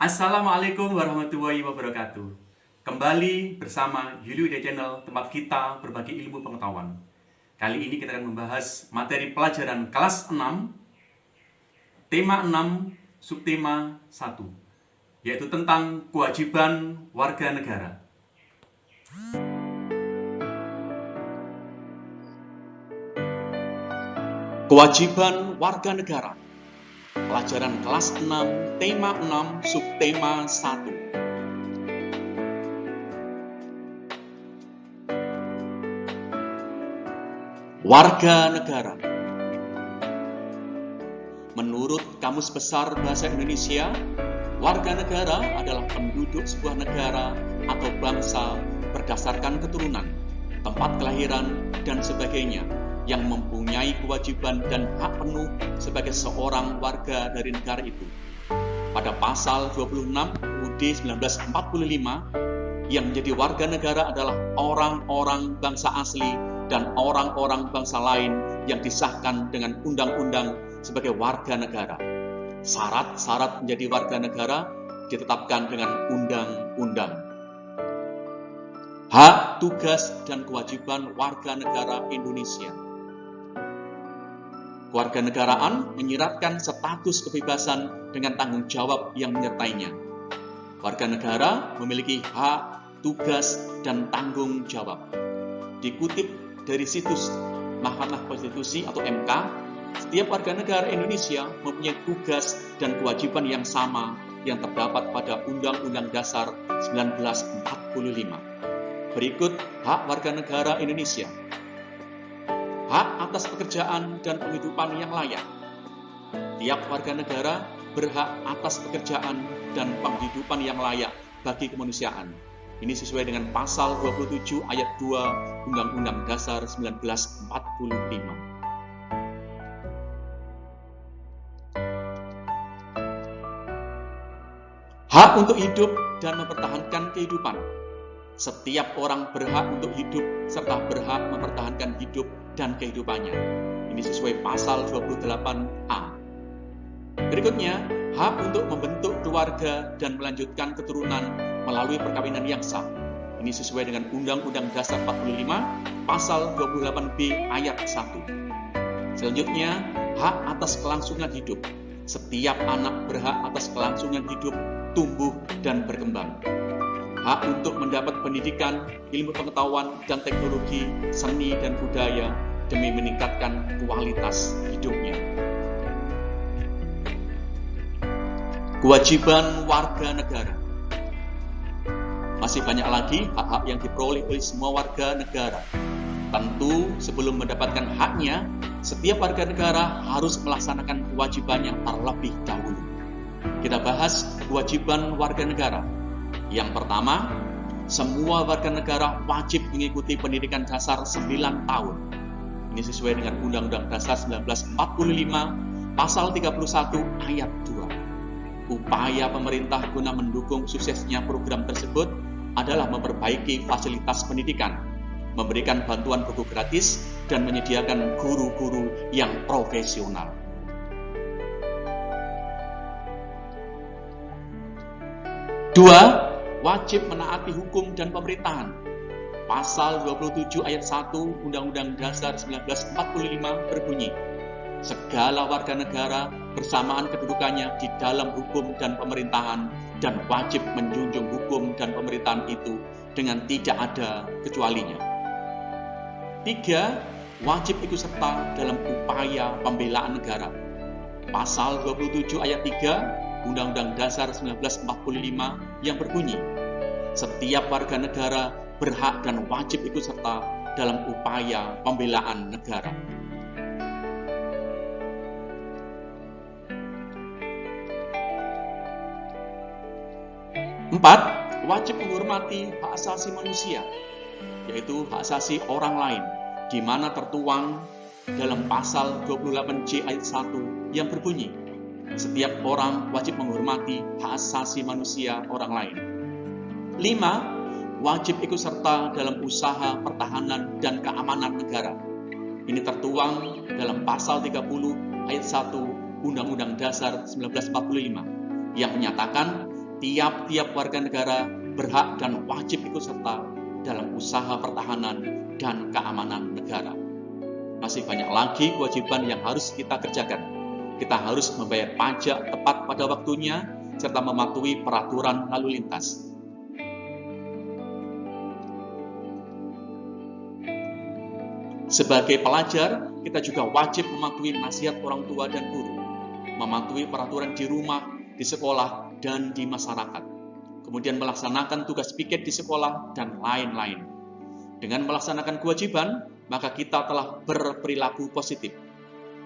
Assalamualaikum warahmatullahi wabarakatuh. Kembali bersama Yuli Widya Channel, tempat kita berbagi ilmu pengetahuan. Kali ini kita akan membahas materi pelajaran kelas 6, tema 6, subtema 1, yaitu tentang kewajiban warga negara. Kewajiban warga negara. Pelajaran kelas 6, tema 6, subtema 1. Warga negara. Menurut Kamus Besar Bahasa Indonesia, warga negara adalah penduduk sebuah negara atau bangsa berdasarkan keturunan, tempat kelahiran, dan sebagainya, yang mempunyai kewajiban dan hak penuh sebagai seorang warga dari negara itu. Pada pasal 26 UUD 1945, yang menjadi warga negara adalah orang-orang bangsa asli dan orang-orang bangsa lain yang disahkan dengan undang-undang sebagai warga negara. Syarat-syarat menjadi warga negara ditetapkan dengan undang-undang. Hak, tugas, dan kewajiban warga negara Indonesia. Kewarganegaraan menyiratkan status kebebasan dengan tanggung jawab yang menyertainya. Warga negara memiliki hak, tugas, dan tanggung jawab. Dikutip dari situs Mahkamah Konstitusi atau MK, setiap warga negara Indonesia mempunyai tugas dan kewajiban yang sama yang terdapat pada Undang-Undang Dasar 1945. Berikut hak warga negara Indonesia. Hak atas pekerjaan dan penghidupan yang layak. Tiap warga negara berhak atas pekerjaan dan penghidupan yang layak bagi kemanusiaan. Ini sesuai dengan pasal 27 ayat 2 Undang-Undang Dasar 1945. Hak untuk hidup dan mempertahankan kehidupan. Setiap orang berhak untuk hidup serta berhak mempertahankan hidup dan kehidupannya. Ini sesuai pasal 28A. Berikutnya, hak untuk membentuk keluarga dan melanjutkan keturunan melalui perkawinan yang sah. Ini sesuai dengan Undang-Undang Dasar 45, pasal 28B ayat 1. Selanjutnya, hak atas kelangsungan hidup. Setiap anak berhak atas kelangsungan hidup, tumbuh, dan berkembang. Hak untuk mendapat pendidikan, ilmu pengetahuan, dan teknologi, seni, dan budaya demi meningkatkan kualitas hidupnya. Kewajiban warga negara. Masih banyak lagi hak-hak yang diperoleh oleh semua warga negara. Tentu sebelum mendapatkan haknya, setiap warga negara harus melaksanakan kewajibannya terlebih dahulu. Kita bahas kewajiban warga negara. Yang pertama, semua warga negara wajib mengikuti pendidikan dasar 9 tahun. Ini sesuai dengan Undang-Undang Dasar 1945, pasal 31 ayat 2. Upaya pemerintah guna mendukung suksesnya program tersebut adalah memperbaiki fasilitas pendidikan, memberikan bantuan buku gratis, dan menyediakan guru-guru yang profesional. Dua, wajib menaati hukum dan pemerintahan. Pasal 27 ayat 1 Undang-Undang Dasar 1945 berbunyi, segala warga negara bersamaan kedudukannya di dalam hukum dan pemerintahan dan wajib menjunjung hukum dan pemerintahan itu dengan tidak ada kecualinya. 3. Wajib ikut serta dalam upaya pembelaan negara. Pasal 27 ayat 3 Undang-Undang Dasar 1945 yang berbunyi, setiap warga negara berhak dan wajib ikut serta dalam upaya pembelaan negara. 4. Wajib menghormati hak asasi manusia, yaitu hak asasi orang lain, di mana tertuang dalam pasal 28J ayat 1 yang berbunyi, setiap orang wajib menghormati hak asasi manusia orang lain. 5. Wajib ikut serta dalam usaha pertahanan dan keamanan negara. Ini tertuang dalam pasal 30 ayat 1 Undang-Undang Dasar 1945 yang menyatakan tiap-tiap warga negara berhak dan wajib ikut serta dalam usaha pertahanan dan keamanan negara. Masih banyak lagi kewajiban yang harus kita kerjakan. Kita harus membayar pajak tepat pada waktunya, serta mematuhi peraturan lalu lintas. Sebagai pelajar, kita juga wajib mematuhi nasihat orang tua dan guru, mematuhi peraturan di rumah, di sekolah, dan di masyarakat, kemudian melaksanakan tugas piket di sekolah, dan lain-lain. Dengan melaksanakan kewajiban, maka kita telah berperilaku positif.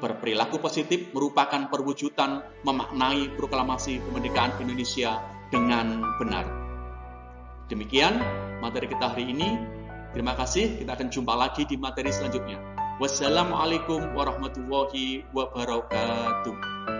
Berperilaku positif merupakan perwujudan memaknai proklamasi kemerdekaan Indonesia dengan benar. Demikian materi kita hari ini. Terima kasih, kita akan jumpa lagi di materi selanjutnya. Wassalamualaikum warahmatullahi wabarakatuh.